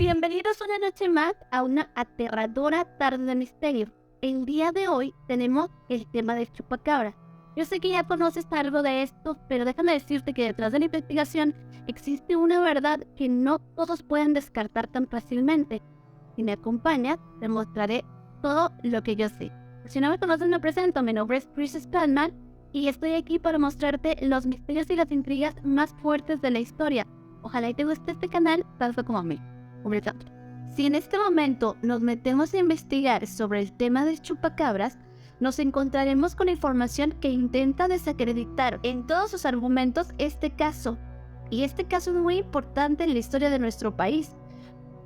Bienvenidos una noche más a una aterradora tarde de misterio. El día de hoy tenemos el tema del chupacabra. Yo sé que ya conoces algo de esto, pero déjame decirte que detrás de la investigación existe una verdad que no todos pueden descartar tan fácilmente. Si me acompañas, te mostraré todo lo que yo sé. Si no me conoces, me presento. Mi nombre es Chris Spellman y estoy aquí para mostrarte los misterios y las intrigas más fuertes de la historia. Ojalá y te guste este canal tanto como a mí. Si en este momento nos metemos a investigar sobre el tema del chupacabras, nos encontraremos con información que intenta desacreditar en todos sus argumentos este caso. Y este caso es muy importante en la historia de nuestro país.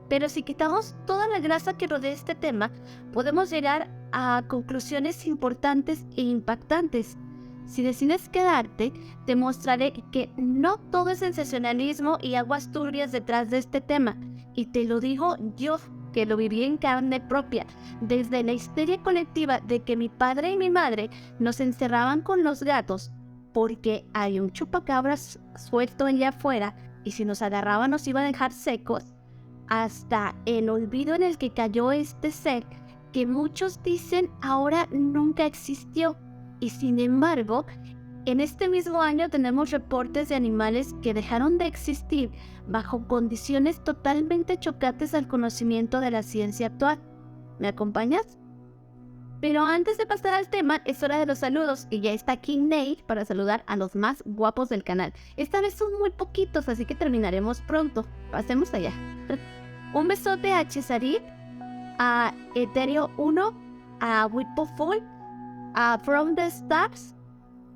Pero si quitamos toda la grasa que rodea este tema, podemos llegar a conclusiones importantes e impactantes. Si decides quedarte, te mostraré que no todo es sensacionalismo y aguas turbias detrás de este tema. Y te lo digo yo, que lo viví en carne propia, desde la histeria colectiva de que mi padre y mi madre nos encerraban con los gatos porque hay un chupacabras suelto allá afuera y si nos agarraba nos iba a dejar secos, hasta el olvido en el que cayó este ser que muchos dicen ahora nunca existió. Y sin embargo, en este mismo año tenemos reportes de animales que dejaron de existir bajo condiciones totalmente chocantes al conocimiento de la ciencia actual. ¿Me acompañas? Pero antes de pasar al tema, es hora de los saludos y ya está aquí Nate para saludar a los más guapos del canal. Esta vez son muy poquitos, así que terminaremos pronto. Pasemos allá. Un besote a Chesarit, a Ethereum 1, a Whippofull, a From the Stars,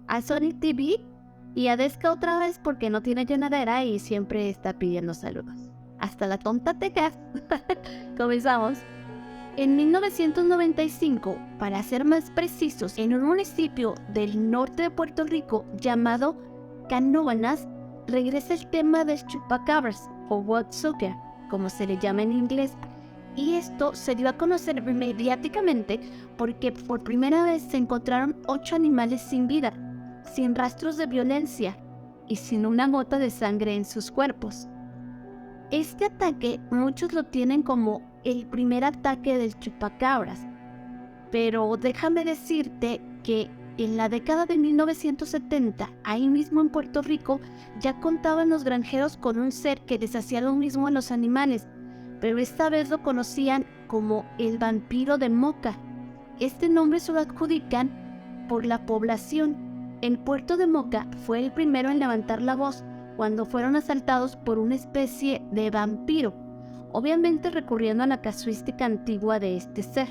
a Sonic TV y a Desca otra vez porque no tiene llenadera y siempre está pidiendo saludos. Hasta la tonta Tecas. Comenzamos. En 1995, para ser más precisos, en un municipio del norte de Puerto Rico llamado Canóvanas, regresa el tema del chupacabras o Woodsucker, como se le llama en inglés. Y esto se dio a conocer mediáticamente porque por primera vez se encontraron 8 animales sin vida, sin rastros de violencia y sin una gota de sangre en sus cuerpos. Este ataque muchos lo tienen como el primer ataque del chupacabras, pero déjame decirte que en la década de 1970, ahí mismo en Puerto Rico, ya contaban los granjeros con un ser que les hacía lo mismo a los animales, pero esta vez lo conocían como el vampiro de Moca. Este nombre se lo adjudican por la población. El puerto de Moca fue el primero en levantar la voz cuando fueron asaltados por una especie de vampiro, obviamente recurriendo a la casuística antigua de este ser,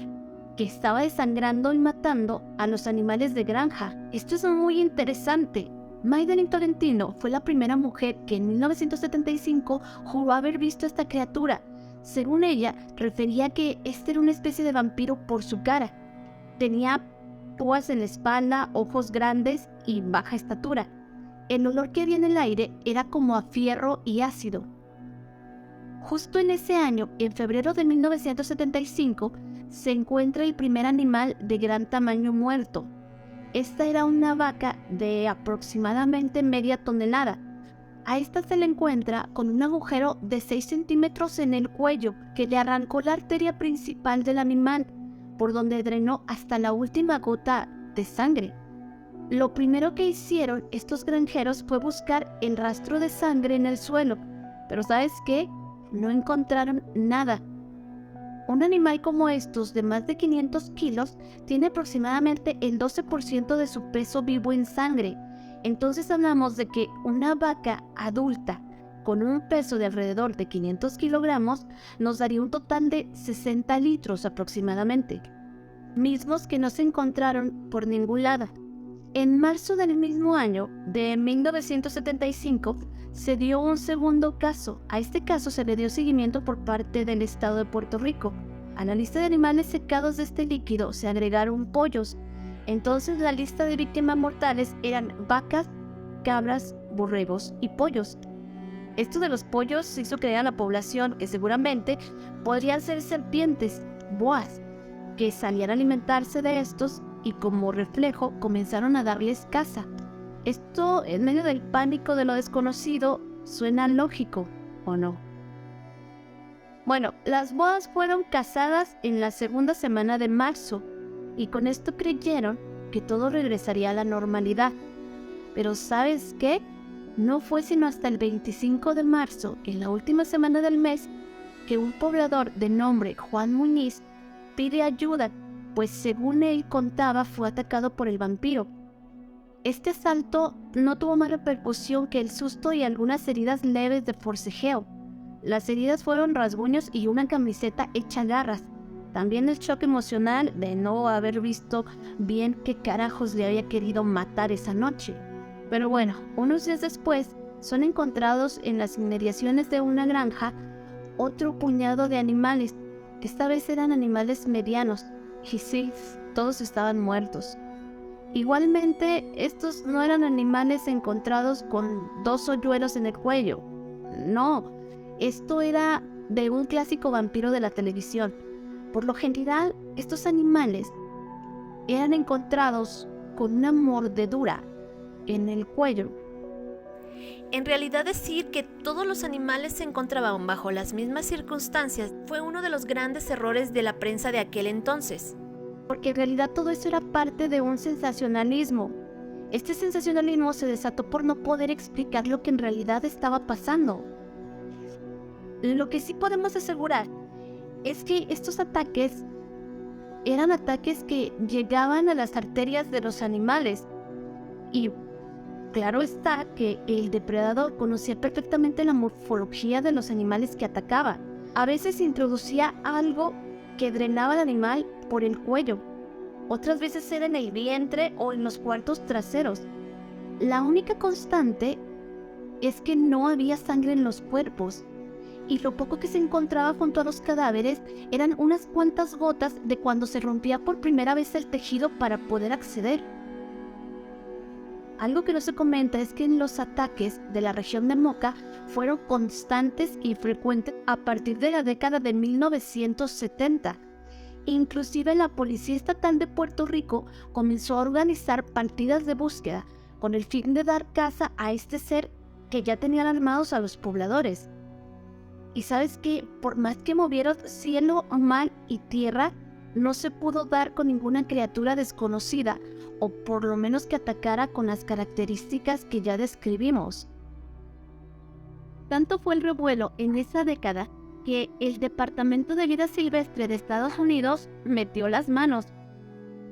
que estaba desangrando y matando a los animales de granja. Esto es muy interesante. Maydelin Tolentino fue la primera mujer que en 1975 juró haber visto a esta criatura. Según ella, refería que este era una especie de vampiro por su cara. Tenía púas en la espalda, ojos grandes y baja estatura. El olor que había en el aire era como a fierro y ácido. Justo en ese año, en febrero de 1975, se encuentra el primer animal de gran tamaño muerto. Esta era una vaca de aproximadamente media tonelada. A esta se le encuentra con un agujero de 6 centímetros en el cuello que le arrancó la arteria principal del animal, por donde drenó hasta la última gota de sangre. Lo primero que hicieron estos granjeros fue buscar el rastro de sangre en el suelo, pero ¿sabes qué? No encontraron nada. Un animal como estos de más de 500 kilos tiene aproximadamente el 12% de su peso vivo en sangre. Entonces hablamos de que una vaca adulta con un peso de alrededor de 500 kilogramos nos daría un total de 60 litros aproximadamente, mismos que no se encontraron por ningún lado. En marzo del mismo año, de 1975, se dio un segundo caso. A este caso se le dio seguimiento por parte del Estado de Puerto Rico. A la lista de animales secados de este líquido se agregaron pollos. Entonces la lista de víctimas mortales eran vacas, cabras, borregos y pollos. Esto de los pollos hizo creer a la población que seguramente podrían ser serpientes, boas, que salían a alimentarse de estos y como reflejo comenzaron a darles caza. Esto, en medio del pánico de lo desconocido, suena lógico, ¿o no? Bueno, las bodas fueron casadas en la segunda semana de marzo y con esto creyeron que todo regresaría a la normalidad. Pero ¿sabes qué? No fue sino hasta el 25 de marzo, en la última semana del mes, que un poblador de nombre Juan Muñiz pide ayuda, pues según él contaba fue atacado por el vampiro. Este asalto no tuvo más repercusión que el susto y algunas heridas leves de forcejeo. Las heridas fueron rasguños y una camiseta hecha garras. También el shock emocional de no haber visto bien qué carajos le había querido matar esa noche. Pero bueno, unos días después son encontrados en las inmediaciones de una granja otro puñado de animales. Esta vez eran animales medianos, y sí, todos estaban muertos. Igualmente, estos no eran animales encontrados con 2 hoyuelos en el cuello. No, esto era de un clásico vampiro de la televisión. Por lo general, estos animales eran encontrados con una mordedura en el cuello. En realidad, decir que todos los animales se encontraban bajo las mismas circunstancias fue uno de los grandes errores de la prensa de aquel entonces. Porque en realidad todo eso era parte de un sensacionalismo. Este sensacionalismo se desató por no poder explicar lo que en realidad estaba pasando. Lo que sí podemos asegurar es que estos ataques eran ataques que llegaban a las arterias de los animales. Y claro está que el depredador conocía perfectamente la morfología de los animales que atacaba. A veces introducía algo que drenaba al animal por el cuello. Otras veces era en el vientre o en los cuartos traseros. La única constante es que no había sangre en los cuerpos. Y lo poco que se encontraba junto a los cadáveres eran unas cuantas gotas de cuando se rompía por primera vez el tejido para poder acceder. Algo que no se comenta es que los ataques de la región de Moca fueron constantes y frecuentes a partir de la década de 1970. Inclusive la Policía Estatal de Puerto Rico comenzó a organizar partidas de búsqueda con el fin de dar caza a este ser que ya tenían armados a los pobladores. Y sabes que por más que movieron cielo, mar y tierra, no se pudo dar con ninguna criatura desconocida, o por lo menos que atacara con las características que ya describimos. Tanto fue el revuelo en esa década que el Departamento de Vida Silvestre de Estados Unidos metió las manos.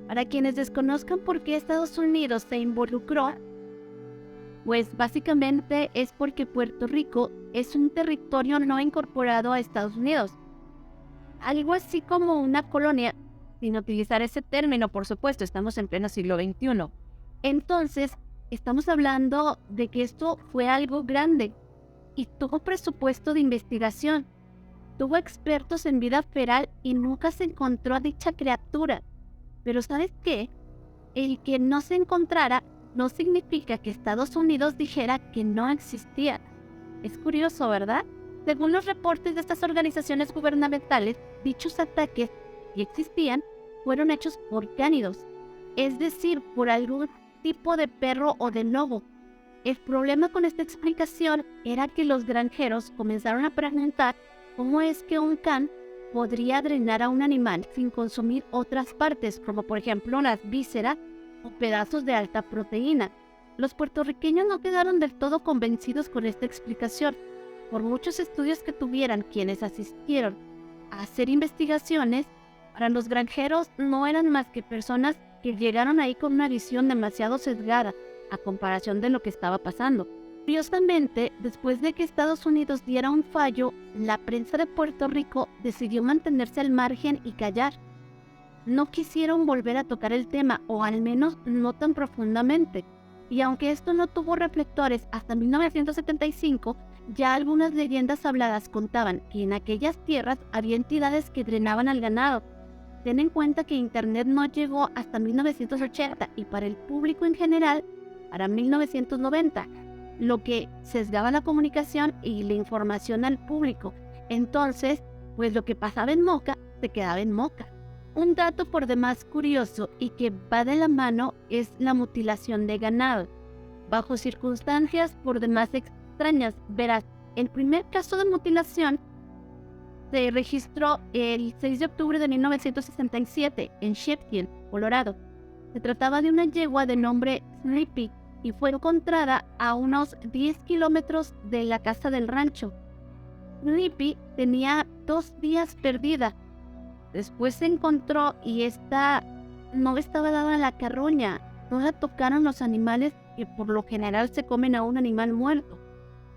Para quienes desconozcan por qué Estados Unidos se involucró, pues básicamente es porque Puerto Rico es un territorio no incorporado a Estados Unidos. Algo así como una colonia, sin utilizar ese término, por supuesto, estamos en pleno siglo XXI. Entonces, estamos hablando de que esto fue algo grande y tuvo presupuesto de investigación. Tuvo expertos en vida feral y nunca se encontró a dicha criatura. Pero ¿sabes qué? El que no se encontrara no significa que Estados Unidos dijera que no existía. Es curioso, ¿verdad? Según los reportes de estas organizaciones gubernamentales, dichos ataques, si existían, fueron hechos por cánidos, es decir, por algún tipo de perro o de lobo. El problema con esta explicación era que los granjeros comenzaron a preguntar cómo es que un can podría drenar a un animal sin consumir otras partes, como por ejemplo las vísceras o pedazos de alta proteína. Los puertorriqueños no quedaron del todo convencidos con esta explicación. Por muchos estudios que tuvieran quienes asistieron a hacer investigaciones, para los granjeros no eran más que personas que llegaron ahí con una visión demasiado sesgada a comparación de lo que estaba pasando. Curiosamente, después de que Estados Unidos diera un fallo, la prensa de Puerto Rico decidió mantenerse al margen y callar. No quisieron volver a tocar el tema, o al menos no tan profundamente. Y aunque esto no tuvo reflectores hasta 1975, ya algunas leyendas habladas contaban que en aquellas tierras había entidades que drenaban al ganado. Ten en cuenta que Internet no llegó hasta 1980 y para el público en general, para 1990, lo que sesgaba la comunicación y la información al público. Entonces, pues lo que pasaba en Moca, se quedaba en Moca. Un dato por demás curioso y que va de la mano es la mutilación de ganado. Bajo circunstancias por demás extrañas, verás, el primer caso de mutilación se registró el 6 de octubre de 1967 en Sheffield, Colorado. Se trataba de una yegua de nombre Snoopy y fue encontrada a unos 10 kilómetros de la casa del rancho. Snoopy tenía 2 días perdida. Después se encontró y esta no estaba dada a la carroña. No la tocaron los animales que por lo general se comen a un animal muerto.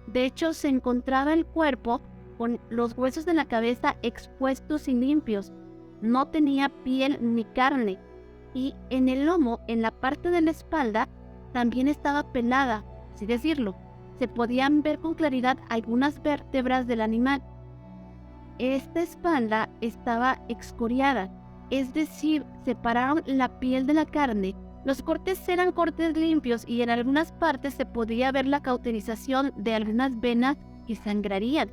De hecho, se encontraba el cuerpo con los huesos de la cabeza expuestos y limpios. No tenía piel ni carne. Y en el lomo, en la parte de la espalda, también estaba pelada, así decirlo. Se podían ver con claridad algunas vértebras del animal. Esta espalda estaba excoriada, es decir, separaron la piel de la carne. Los cortes eran cortes limpios y en algunas partes se podía ver la cauterización de algunas venas que sangrarían.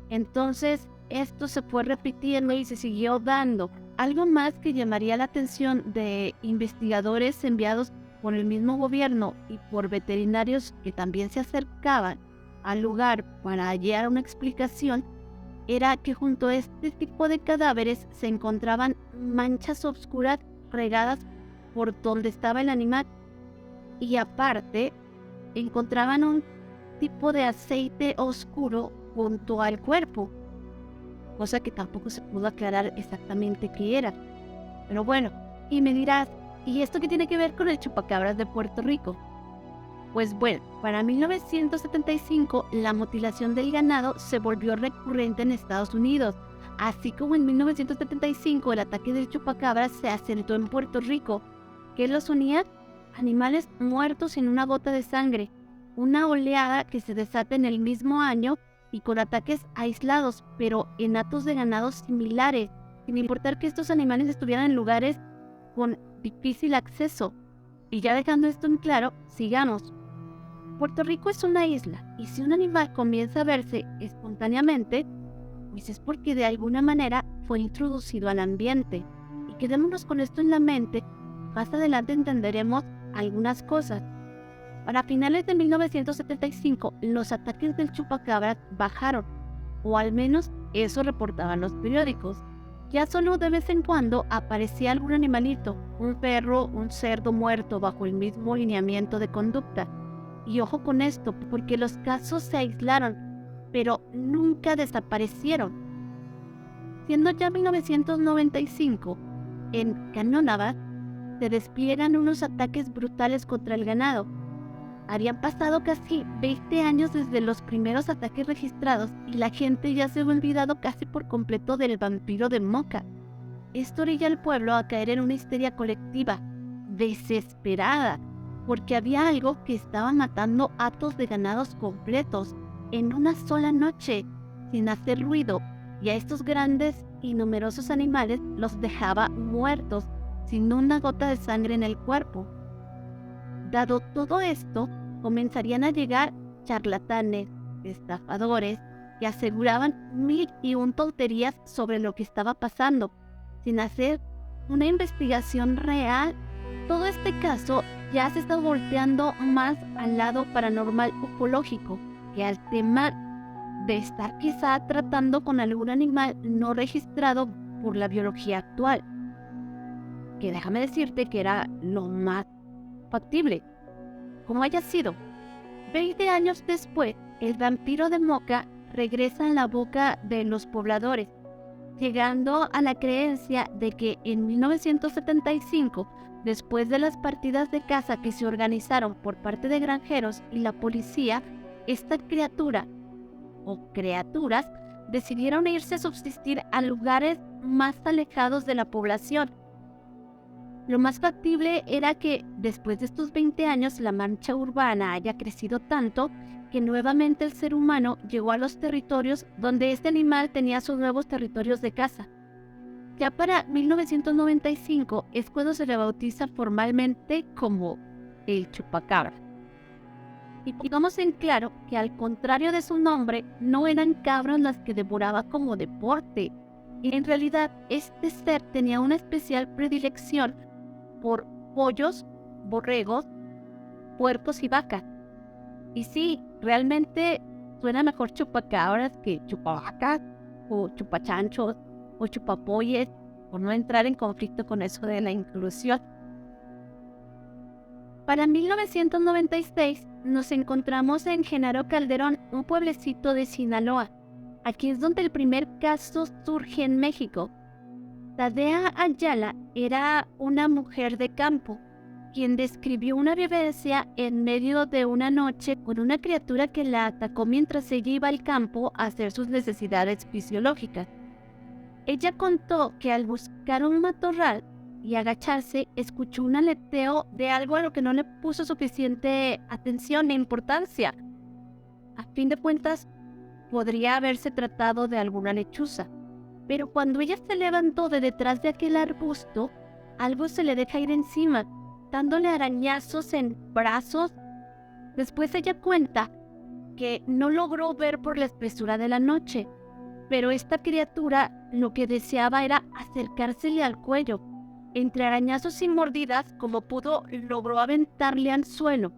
Entonces, esto se fue repitiendo y se siguió dando. Algo más que llamaría la atención de investigadores enviados por el mismo gobierno y por veterinarios que también se acercaban al lugar para hallar una explicación era que junto a este tipo de cadáveres se encontraban manchas oscuras regadas por donde estaba el animal y aparte encontraban un tipo de aceite oscuro junto al cuerpo, cosa que tampoco se pudo aclarar exactamente qué era. Pero bueno, y me dirás, ¿y esto qué tiene que ver con el chupacabras de Puerto Rico? Pues bueno, para 1975 la mutilación del ganado se volvió recurrente en Estados Unidos, así como en 1975 el ataque del chupacabras se acentuó en Puerto Rico. ¿Qué los unía? Animales muertos sin una gota de sangre, una oleada que se desata en el mismo año y con ataques aislados, pero en hatos de ganado similares, sin importar que estos animales estuvieran en lugares con difícil acceso. Y ya dejando esto en claro, sigamos. Puerto Rico es una isla, y si un animal comienza a verse espontáneamente, pues es porque de alguna manera fue introducido al ambiente. Y quedémonos con esto en la mente, más adelante entenderemos algunas cosas. Para finales de 1975, los ataques del chupacabras bajaron, o al menos eso reportaban los periódicos. Ya solo de vez en cuando aparecía algún animalito, un perro, un cerdo muerto bajo el mismo lineamiento de conducta. Y ojo con esto, porque los casos se aislaron, pero nunca desaparecieron. Siendo ya 1995, en Canónava se despliegan unos ataques brutales contra el ganado. Habían pasado casi 20 años desde los primeros ataques registrados y la gente ya se había olvidado casi por completo del vampiro de Moca. Esto orilla al pueblo a caer en una histeria colectiva, desesperada, porque había algo que estaba matando hatos de ganados completos en una sola noche, sin hacer ruido, y a estos grandes y numerosos animales los dejaba muertos, sin una gota de sangre en el cuerpo. Dado todo esto, comenzarían a llegar charlatanes, estafadores, que aseguraban 1001 tonterías sobre lo que estaba pasando, sin hacer una investigación real. Todo este caso ya se está volteando más al lado paranormal ufológico que al tema de estar quizá tratando con algún animal no registrado por la biología actual, que déjame decirte que era lo más factible. Como haya sido, 20 años después, el vampiro de Moca regresa en la boca de los pobladores, llegando a la creencia de que en 1975, después de las partidas de caza que se organizaron por parte de granjeros y la policía, esta criatura o criaturas decidieron irse a subsistir a lugares más alejados de la población. Lo más factible era que después de estos 20 años la mancha urbana haya crecido tanto que nuevamente el ser humano llegó a los territorios donde este animal tenía sus nuevos territorios de caza. Ya para 1995 es cuando se le bautiza formalmente como el chupacabra. Y pongamos en claro que al contrario de su nombre, no eran cabras las que devoraba como deporte. En realidad, este ser tenía una especial predilección por pollos, borregos, puercos y vacas. Y sí, realmente suena mejor chupacabras que chupavacas, o chupachanchos o chupapolles, por no entrar en conflicto con eso de la inclusión. Para 1996 nos encontramos en Genaro Calderón, un pueblecito de Sinaloa. Aquí es donde el primer caso surge en México. Tadea Ayala era una mujer de campo, quien describió una vivencia en medio de una noche con una criatura que la atacó mientras ella iba al campo a hacer sus necesidades fisiológicas. Ella contó que al buscar un matorral y agacharse, escuchó un aleteo de algo a lo que no le puso suficiente atención e importancia. A fin de cuentas, podría haberse tratado de alguna lechuza, pero cuando ella se levantó de detrás de aquel arbusto, algo se le deja ir encima, dándole arañazos en brazos. Después ella cuenta que no logró ver por la espesura de la noche, pero esta criatura lo que deseaba era acercársele al cuello. Entre arañazos y mordidas, como pudo, logró aventarle al suelo,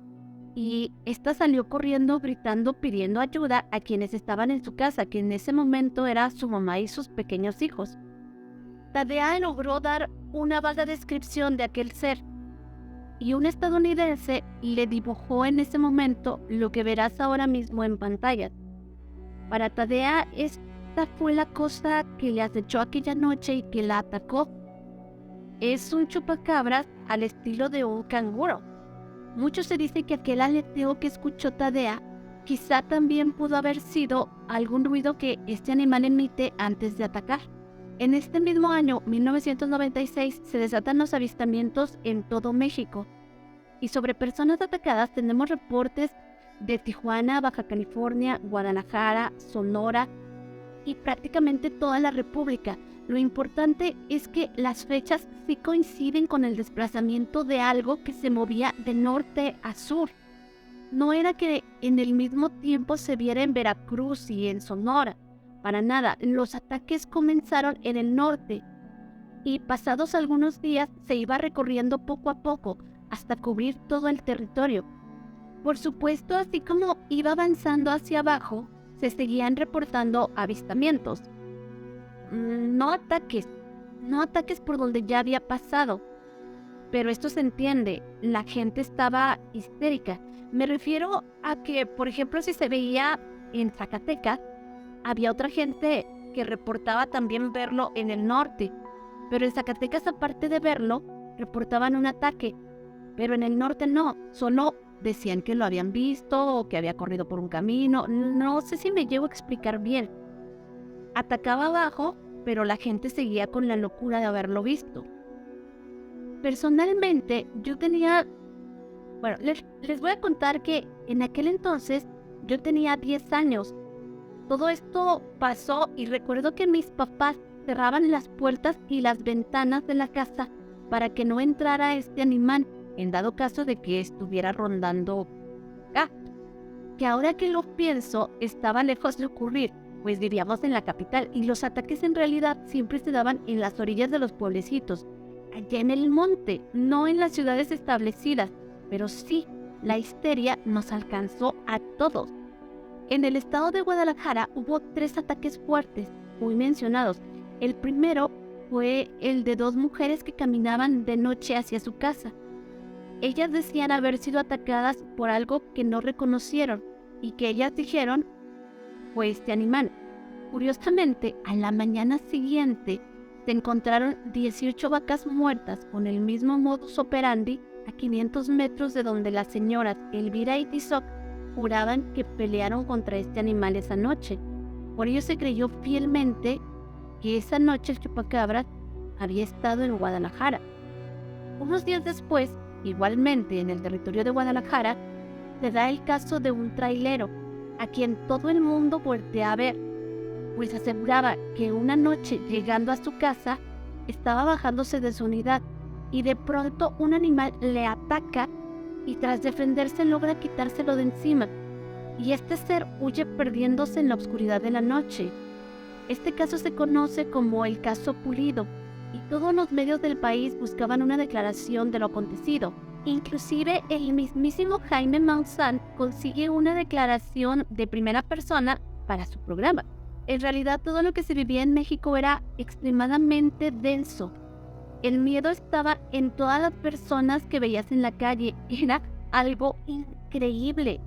y esta salió corriendo gritando pidiendo ayuda a quienes estaban en su casa, que en ese momento era su mamá y sus pequeños hijos. Tadea logró dar una vaga descripción de aquel ser, y un estadounidense le dibujó en ese momento lo que verás ahora mismo en pantalla. Para Tadea, esta fue la cosa que le acechó aquella noche y que la atacó. Es un chupacabras al estilo de un canguro. Mucho se dice que aquel aleteo que escuchó Tadea quizá también pudo haber sido algún ruido que este animal emite antes de atacar. En este mismo año, 1996, se desatan los avistamientos en todo México. Y sobre personas atacadas tenemos reportes de Tijuana, Baja California, Guadalajara, Sonora y prácticamente toda la República. Lo importante es que las fechas sí coinciden con el desplazamiento de algo que se movía de norte a sur. No era que en el mismo tiempo se viera en Veracruz y en Sonora. Para nada, los ataques comenzaron en el norte y pasados algunos días se iba recorriendo poco a poco hasta cubrir todo el territorio. Por supuesto, así como iba avanzando hacia abajo, se seguían reportando avistamientos. No ataques por donde ya había pasado. Pero esto se entiende, la gente estaba histérica. Me refiero a que, por ejemplo, si se veía en Zacatecas, había otra gente que reportaba también verlo en el norte. Pero en Zacatecas, aparte de verlo, reportaban un ataque. Pero en el norte no, solo decían que lo habían visto o que había corrido por un camino. No sé si me llego a explicar bien. Atacaba abajo, pero la gente seguía con la locura de haberlo visto. Personalmente, les voy a contar que en aquel entonces yo tenía 10 años. Todo esto pasó y recuerdo que mis papás cerraban las puertas y las ventanas de la casa para que no entrara este animal, en dado caso de que estuviera rondando acá. Que ahora que lo pienso, estaba lejos de ocurrir, pues vivíamos en la capital y los ataques en realidad siempre se daban en las orillas de los pueblecitos, allá en el monte, no en las ciudades establecidas, pero sí, la histeria nos alcanzó a todos. En el estado de Guadalajara hubo 3 ataques fuertes, muy mencionados. El primero fue el de 2 mujeres que caminaban de noche hacia su casa. Ellas decían haber sido atacadas por algo que no reconocieron y que ellas dijeron fue este animal. Curiosamente, a la mañana siguiente se encontraron 18 vacas muertas con el mismo modus operandi a 500 metros de donde las señoras Elvira y Tizoc juraban que pelearon contra este animal esa noche. Por ello se creyó fielmente que esa noche el chupacabras había estado en Guadalajara. Unos días después, igualmente en el territorio de Guadalajara, se da el caso de un trailero, a quien todo el mundo voltea a ver, pues aseguraba que una noche llegando a su casa, estaba bajándose de su unidad y de pronto un animal le ataca y tras defenderse logra quitárselo de encima, y este ser huye perdiéndose en la oscuridad de la noche. Este caso se conoce como el caso Pulido, y todos los medios del país buscaban una declaración de lo acontecido. Inclusive el mismísimo Jaime Maussan consigue una declaración de primera persona para su programa. En realidad todo lo que se vivía en México era extremadamente denso. El miedo estaba en todas las personas que veías en la calle. Era algo increíble.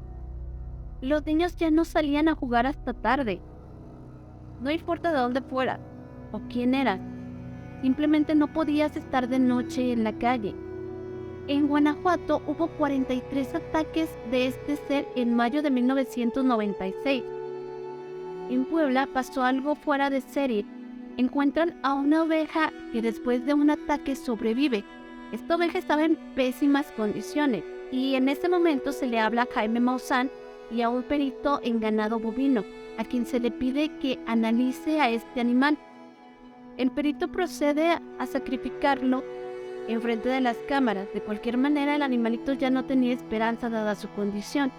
Los niños ya no salían a jugar hasta tarde. No importa de dónde fuera o quién era, simplemente no podías estar de noche en la calle. En Guanajuato hubo 43 ataques de este ser en mayo de 1996. En Puebla pasó algo fuera de serie. Encuentran a una oveja que después de un ataque sobrevive. Esta oveja estaba en pésimas condiciones y en ese momento se le habla a Jaime Maussan y a un perito en ganado bovino, a quien se le pide que analice a este animal. El perito procede a sacrificarlo enfrente de las cámaras. De cualquier manera, el animalito ya no tenía esperanza dada su condición.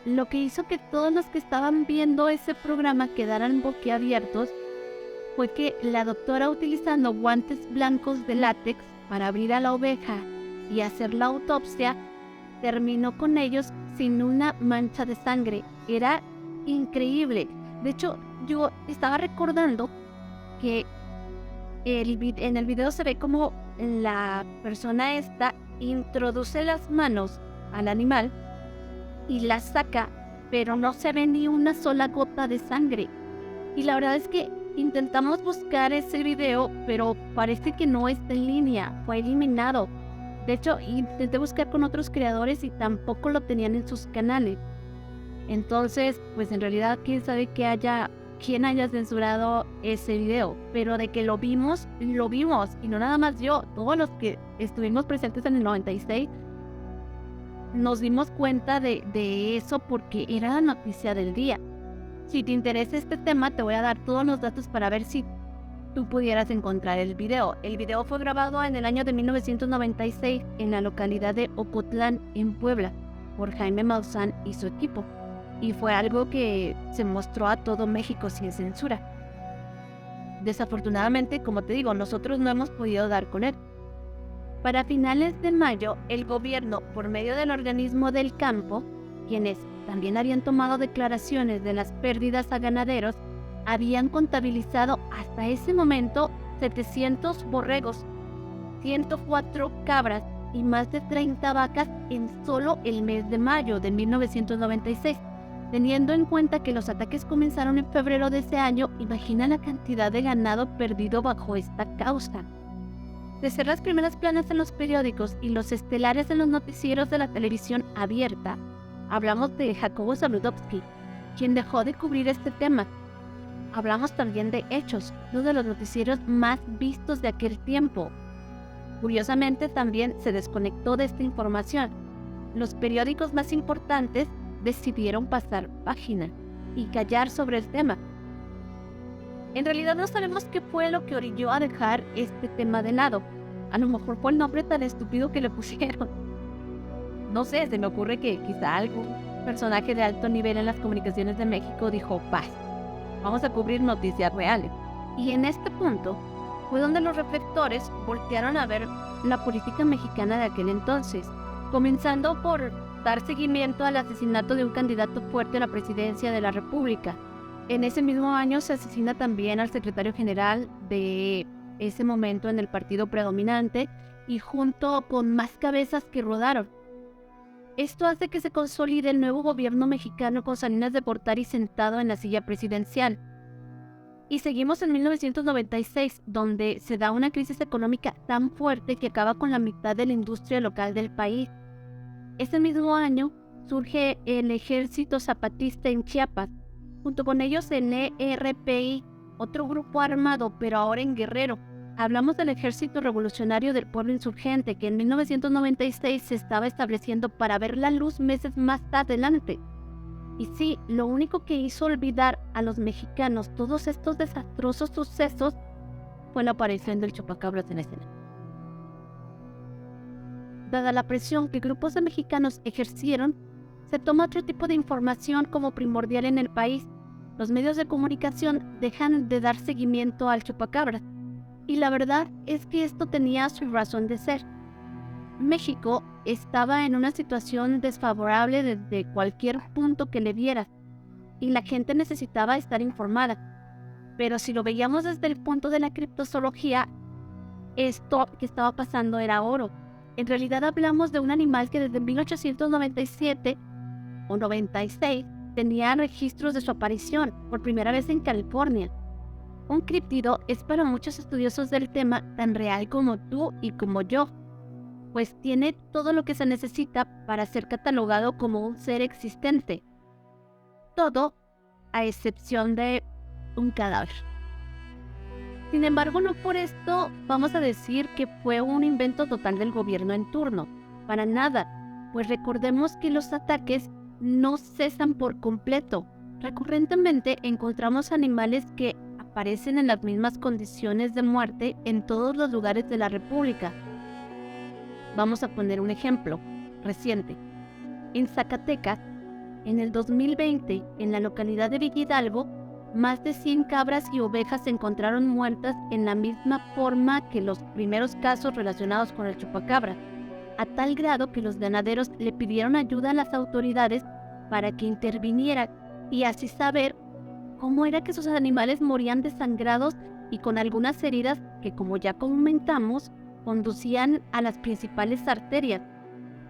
Lo que hizo que todos los que estaban viendo ese programa quedaran boquiabiertos fue que la doctora, utilizando guantes blancos de látex para abrir a la oveja y hacer la autopsia, terminó con ellos sin una mancha de sangre. Era increíble. De hecho, yo estaba recordando que en el video se ve como la persona esta introduce las manos al animal y la saca, pero no se ve ni una sola gota de sangre. Y la verdad es que intentamos buscar ese video, pero parece que no está en línea, fue eliminado. De hecho, intenté buscar con otros creadores y tampoco lo tenían en sus canales. Entonces, pues en realidad quién sabe quién haya censurado ese video, pero de que lo vimos, y no nada más yo, todos los que estuvimos presentes en el 96, nos dimos cuenta de eso porque era la noticia del día. Si te interesa este tema, te voy a dar todos los datos para ver si tú pudieras encontrar el video. El video fue grabado en el año de 1996 en la localidad de Ocotlán, en Puebla, por Jaime Maussan y su equipo. Y fue algo que se mostró a todo México sin censura. Desafortunadamente, como te digo, nosotros no hemos podido dar con él. Para finales de mayo, el gobierno, por medio del organismo del campo, quienes también habían tomado declaraciones de las pérdidas a ganaderos, habían contabilizado hasta ese momento 700 borregos, 104 cabras y más de 30 vacas en solo el mes de mayo de 1996. Teniendo en cuenta que los ataques comenzaron en febrero de ese año, imagina la cantidad de ganado perdido bajo esta causa. De ser las primeras planas en los periódicos y los estelares en los noticieros de la televisión abierta, hablamos de Jacobo Zabludovsky, quien dejó de cubrir este tema. Hablamos también de Hechos, uno de los noticieros más vistos de aquel tiempo. Curiosamente, también se desconectó de esta información. Los periódicos más importantes decidieron pasar página y callar sobre el tema. En realidad no sabemos qué fue lo que orilló a dejar este tema de lado. A lo mejor fue el nombre tan estúpido que le pusieron. No sé, se me ocurre que quizá algún personaje de alto nivel en las comunicaciones de México dijo: paz, vamos a cubrir noticias reales. Y en este punto fue donde los reflectores voltearon a ver la política mexicana de aquel entonces, comenzando por dar seguimiento al asesinato de un candidato fuerte a la presidencia de la República. En ese mismo año se asesina también al secretario general de ese momento en el partido predominante y junto con más cabezas que rodaron. Esto hace que se consolide el nuevo gobierno mexicano con Salinas de Gortari sentado en la silla presidencial. Y seguimos en 1996, donde se da una crisis económica tan fuerte que acaba con la mitad de la industria local del país. Ese mismo año surge el Ejército Zapatista en Chiapas, junto con ellos el ERPI, otro grupo armado, pero ahora en Guerrero. Hablamos del Ejército Revolucionario del Pueblo Insurgente, que en 1996 se estaba estableciendo para ver la luz meses más adelante. Y sí, lo único que hizo olvidar a los mexicanos todos estos desastrosos sucesos fue la aparición del chupacabras en escena. Dada la presión que grupos de mexicanos ejercieron, se toma otro tipo de información como primordial en el país. Los medios de comunicación dejan de dar seguimiento al chupacabras. Y la verdad es que esto tenía su razón de ser. México estaba en una situación desfavorable desde cualquier punto que le vieras. y la gente necesitaba estar informada. Pero si lo veíamos desde el punto de la criptozoología, esto que estaba pasando era oro. En realidad hablamos de un animal que desde 1897 o 96 tenía registros de su aparición por primera vez en California. Un críptido es para muchos estudiosos del tema tan real como tú y como yo, pues tiene todo lo que se necesita para ser catalogado como un ser existente. Todo a excepción de un cadáver. Sin embargo, no por esto vamos a decir que fue un invento total del gobierno en turno. Para nada, pues recordemos que los ataques no cesan por completo. Recurrentemente encontramos animales que aparecen en las mismas condiciones de muerte en todos los lugares de la República. Vamos a poner un ejemplo reciente. En Zacatecas, en el 2020, en la localidad de Villa Hidalgo, más de 100 cabras y ovejas se encontraron muertas en la misma forma que los primeros casos relacionados con el chupacabra, a tal grado que los ganaderos le pidieron ayuda a las autoridades para que intervinieran y así saber cómo era que sus animales morían desangrados y con algunas heridas que, como ya comentamos, conducían a las principales arterias.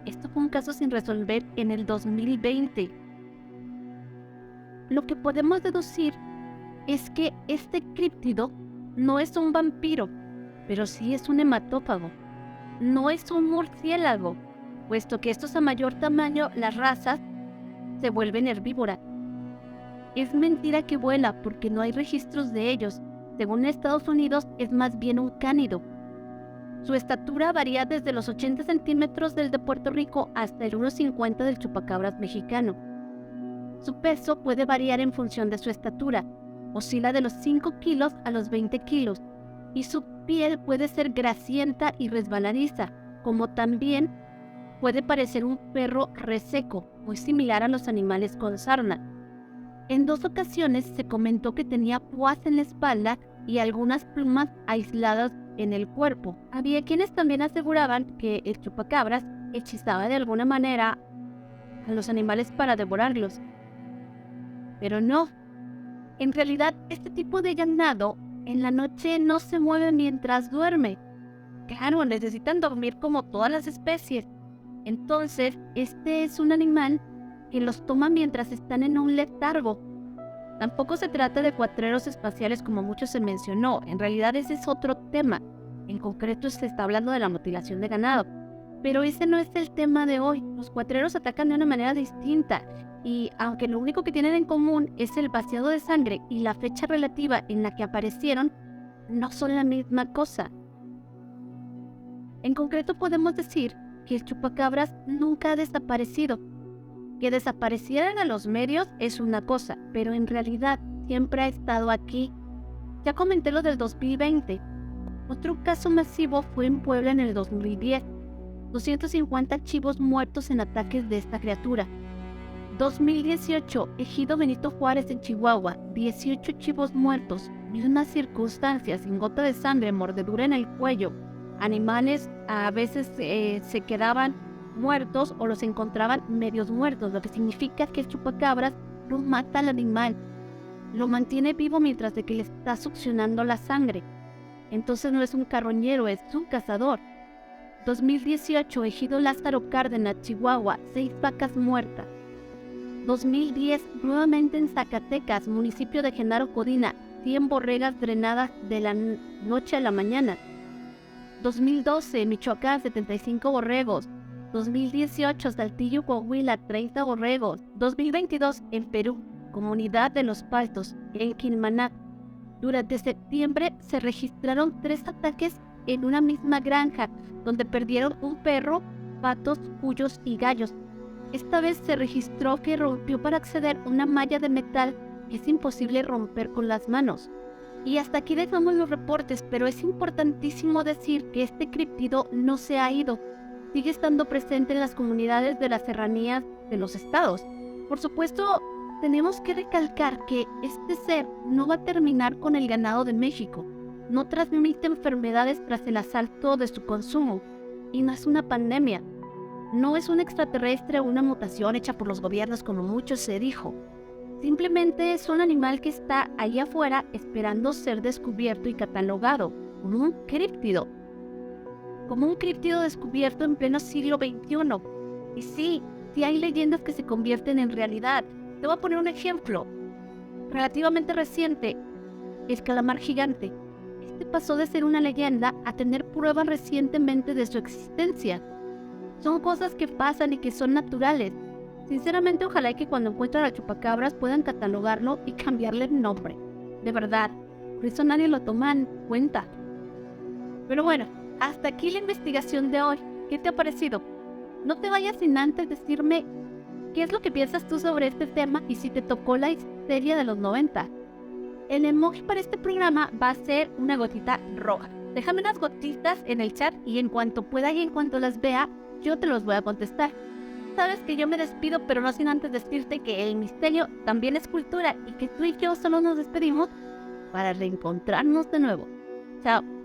Esto fue un caso sin resolver en el 2020. Lo que podemos deducir es que este críptido no es un vampiro, pero sí es un hematófago. No es un murciélago, puesto que estos a mayor tamaño, las razas, se vuelven herbívoras. Es mentira que vuela porque no hay registros de ellos. Según Estados Unidos, es más bien un cánido. Su estatura varía desde los 80 centímetros del de Puerto Rico hasta el 1,50 del chupacabras mexicano. Su peso puede variar en función de su estatura. Oscila de los 5 kilos a los 20 kilos, y su piel puede ser grasienta y resbaladiza, como también puede parecer un perro reseco, muy similar a los animales con sarna. En 2 ocasiones se comentó que tenía púas en la espalda y algunas plumas aisladas en el cuerpo. Había quienes también aseguraban que el chupacabras hechizaba de alguna manera a los animales para devorarlos. Pero no. En realidad, este tipo de ganado en la noche no se mueve mientras duerme. Claro, necesitan dormir como todas las especies. Entonces, este es un animal que los toma mientras están en un letargo. Tampoco se trata de cuatreros espaciales como mucho se mencionó. En realidad ese es otro tema. En concreto se está hablando de la mutilación de ganado. Pero ese no es el tema de hoy. Los cuatreros atacan de una manera distinta. Y aunque lo único que tienen en común es el vaciado de sangre y la fecha relativa en la que aparecieron, no son la misma cosa. En concreto podemos decir que el chupacabras nunca ha desaparecido. Que desaparecieran a los medios es una cosa, pero en realidad siempre ha estado aquí. Ya comenté lo del 2020. Otro caso masivo fue en Puebla en el 2010. 250 chivos muertos en ataques de esta criatura. 2018, Ejido Benito Juárez en Chihuahua, 18 chivos muertos, mismas circunstancias, sin gota de sangre, mordedura en el cuello. Animales a veces se quedaban muertos o los encontraban medios muertos, lo que significa que el chupacabras no mata al animal, lo mantiene vivo mientras de que le está succionando la sangre. Entonces no es un carroñero, es un cazador. 2018, Ejido Lázaro Cárdenas, Chihuahua, 6 vacas muertas. 2010, nuevamente en Zacatecas, municipio de Genaro Codina, 100 borregas drenadas de la noche a la mañana. 2012, Michoacán, 75 borregos. 2018, Saltillo, Coahuila, 30 borregos. 2022, en Perú, comunidad de Los Paltos, en Quilmaná. Durante septiembre se registraron 3 ataques en una misma granja, donde perdieron un perro, patos, cuyos y gallos. Esta vez se registró que rompió para acceder a una malla de metal que es imposible romper con las manos. Y hasta aquí dejamos los reportes, pero es importantísimo decir que este críptido no se ha ido. Sigue estando presente en las comunidades de las serranías de los estados. Por supuesto, tenemos que recalcar que este ser no va a terminar con el ganado de México. No transmite enfermedades tras el asalto de su consumo. Y no es una pandemia. No es un extraterrestre o una mutación hecha por los gobiernos como mucho se dijo. Simplemente es un animal que está allá afuera esperando ser descubierto y catalogado como un críptido. Como un críptido descubierto en pleno siglo XXI. Y sí hay leyendas que se convierten en realidad. Te voy a poner un ejemplo. Relativamente reciente, el calamar gigante. Este pasó de ser una leyenda a tener pruebas recientemente de su existencia. Son cosas que pasan y que son naturales. Sinceramente, ojalá que cuando encuentren al chupacabras puedan catalogarlo y cambiarle el nombre. De verdad, por eso nadie lo toma en cuenta. Pero bueno, hasta aquí la investigación de hoy. ¿Qué te ha parecido? No te vayas sin antes decirme qué es lo que piensas tú sobre este tema y si te tocó la histeria de los 90. El emoji para este programa va a ser una gotita roja. Déjame unas gotitas en el chat y en cuanto pueda y en cuanto las vea, yo te los voy a contestar. Sabes que yo me despido, pero no sin antes decirte que el misterio también es cultura y que tú y yo solo nos despedimos para reencontrarnos de nuevo. Chao.